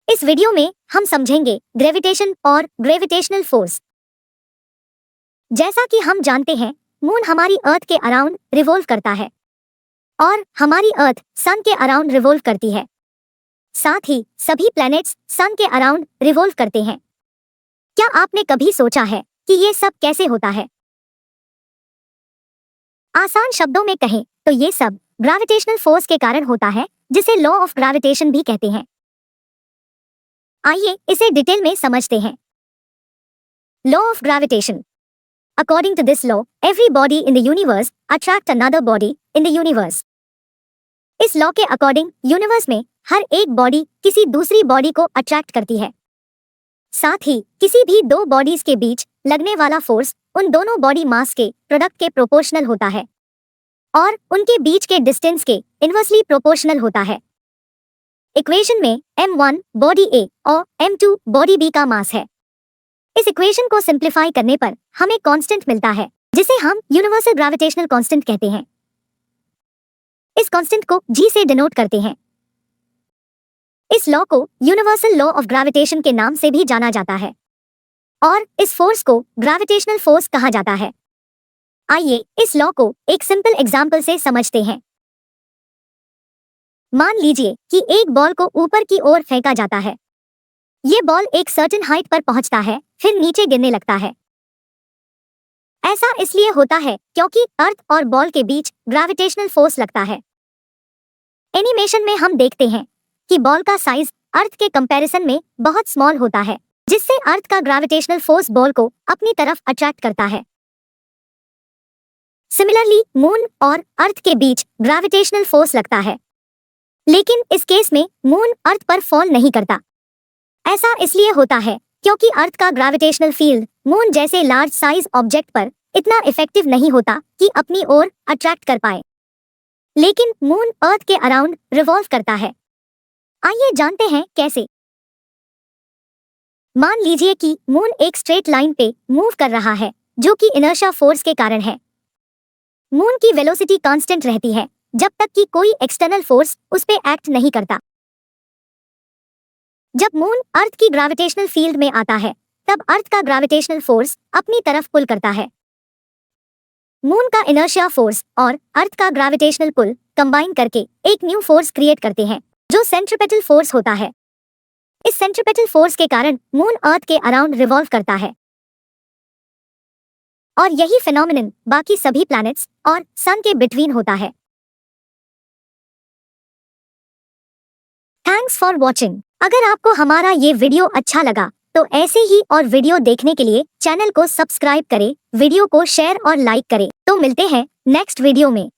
इस वीडियो में हम समझेंगे ग्रेविटेशन और ग्रेविटेशनल फोर्स। जैसा कि हम जानते हैं, मून हमारी अर्थ के अराउंड रिवॉल्व करता है और हमारी अर्थ सन के अराउंड रिवॉल्व करती है। साथ ही सभी प्लैनेट्स सन के अराउंड रिवॉल्व करते हैं। क्या आपने कभी सोचा है कि ये सब कैसे होता है? आसान शब्दों में कहें तो ये सब ग्रेविटेशनल फोर्स के कारण होता है, जिसे लॉ ऑफ ग्रेविटेशन भी कहते हैं। आइए इसे डिटेल में समझते हैं। Law of gravitation. According to this law, every body in the universe attract another body in the universe. इस लॉ के अकॉर्डिंग यूनिवर्स में हर एक बॉडी किसी दूसरी बॉडी को अट्रैक्ट करती है। साथ ही किसी भी दो बॉडीज के बीच लगने वाला फोर्स उन दोनों बॉडी मास के प्रोडक्ट के प्रोपोर्शनल होता है और उनके बीच के डिस्टेंस के इनवर्सली प्रोपोर्शनल होता है। इक्वेशन में m1 बॉडी A और m2 बॉडी B का मास है। इस इक्वेशन को सिंप्लीफाई करने पर हमें कांस्टेंट मिलता है, जिसे हम यूनिवर्सल ग्रेविटेशनल कांस्टेंट कहते हैं। इस कांस्टेंट को G से डिनोट करते हैं। इस लॉ को यूनिवर्सल लॉ ऑफ ग्रेविटेशन के नाम से भी जाना जाता है और इस फोर्स को ग्रेविटेशनल फोर्स कहा जाता है। आइए इस लॉ को एक सिंपल एग्जांपल से समझते हैं। मान लीजिए कि एक बॉल को ऊपर की ओर फेंका जाता है। ये बॉल एक सर्टेन हाइट पर पहुंचता है, फिर नीचे गिरने लगता है। ऐसा इसलिए होता है क्योंकि अर्थ और बॉल के बीच ग्रेविटेशनल फोर्स लगता है। एनिमेशन में हम देखते हैं कि बॉल का साइज अर्थ के कंपैरिजन में बहुत स्मॉल होता है, जिससे अर्थ का ग्रेविटेशनल फोर्स बॉल को अपनी तरफ अट्रैक्ट करता है। सिमिलरली मून और अर्थ के बीच ग्रेविटेशनल फोर्स लगता है, लेकिन इस केस में मून अर्थ पर फॉल नहीं करता। ऐसा इसलिए होता है क्योंकि अर्थ का ग्रेविटेशनल फील्ड मून जैसे लार्ज साइज ऑब्जेक्ट पर इतना इफेक्टिव नहीं होता कि अपनी ओर अट्रैक्ट कर पाए, लेकिन मून अर्थ के अराउंड रिवॉल्व करता है। आइए जानते हैं कैसे। मान लीजिए कि मून एक स्ट्रेट लाइन पे मूव कर रहा है, जो कि इनर्शिया फोर्स के कारण है। मून की वेलोसिटी कांस्टेंट रहती है जब तक कि कोई एक्सटर्नल फोर्स उस पे एक्ट नहीं करता। जब मून अर्थ की ग्रेविटेशनल फील्ड में आता है, तब अर्थ का ग्रेविटेशनल फोर्स अपनी तरफ पुल करता है। मून का इनर्शिया फोर्स और अर्थ का ग्रेविटेशनल पुल कंबाइन करके एक न्यू फोर्स क्रिएट करते हैं, जो सेंट्रीपेटल फोर्स होता है। इस सेंट्रीपेटल फोर्स के कारण मून अर्थ के अराउंड रिवॉल्व करता है और यही फिनोमिनन बाकी सभी प्लैनेट्स और सन के बिटवीन होता है। Thanks for watching. अगर आपको हमारा ये वीडियो अच्छा लगा तो ऐसे ही और वीडियो देखने के लिए चैनल को सब्सक्राइब करें, वीडियो को शेयर और लाइक करें। तो मिलते हैं नेक्स्ट वीडियो में।